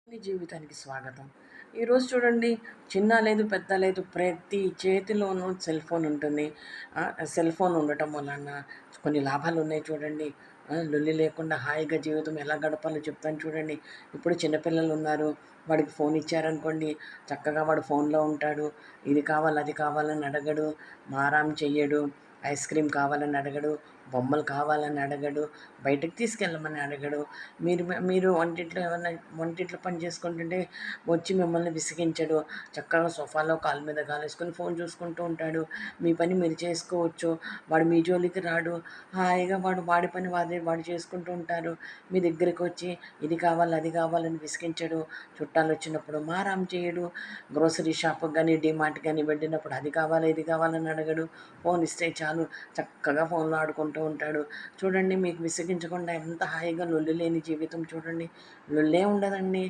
మీ జీవితానికి స్వాగతం. ఈరోజు చూడండి, చిన్న లేదు, పెద్ద లేదు, ప్రతి చేతిలోనూ సెల్ ఫోన్ ఉంటుంది. సెల్ ఫోన్ ఉండటం వలన కొన్ని లాభాలున్నాయి చూడండి. లొల్లి లేకుండా హాయిగా జీవితం ఎలా గడపాలో చెప్తాను చూడండి. ఇప్పుడు చిన్నపిల్లలున్నారు. వాడికి ఫోన్ ఇచ్చారనుకోండి, చక్కగా వాడు ఫోన్‌లో ఉంటాడు. ఇది కావాలి, అది కావాలని అడగడు, మారాం చెయ్యడు, ఐస్ క్రీమ్ కావాలని అడగడు, బొమ్మలు కావాలని అడగడు, బయటకి తీసుకెళ్ళమని అడగడు. మీరు వంటింట్లో పని చేసుకుంటుంటే వచ్చి మిమ్మల్ని విసిగించడు. చక్కగా సోఫాలో కాలు మీద కాలేసుకొని ఫోన్ చూసుకుంటూ ఉంటాడు. మీ పని మీరు చేసుకోవచ్చు. వాడు మీ జోలికి రాడు. హాయిగా వాడి పని వాడు చేసుకుంటూ ఉంటారు. మీ దగ్గరికి వచ్చి ఇది కావాలి, అది కావాలని విసిగించడు. చుట్టాలొచ్చినప్పుడు మారాం చేయడు. గ్రోసరీ షాప్‌కి గానీ, డీమార్ట్‌కి గానీ వెళ్ళినప్పుడు అది కావాలి, ఇది కావాలని అడగడు. ఫోన్ ఇస్తే చాలు చక్కగా ఫోన్‌లో ఆడుకుంటూ ఉంటాడు. చూడండి, మీకు విసిగించకుండా ఎంత హాయిగా లొల్లి లేని జీవితం చూడండి. లొల్లే ఉండదండి.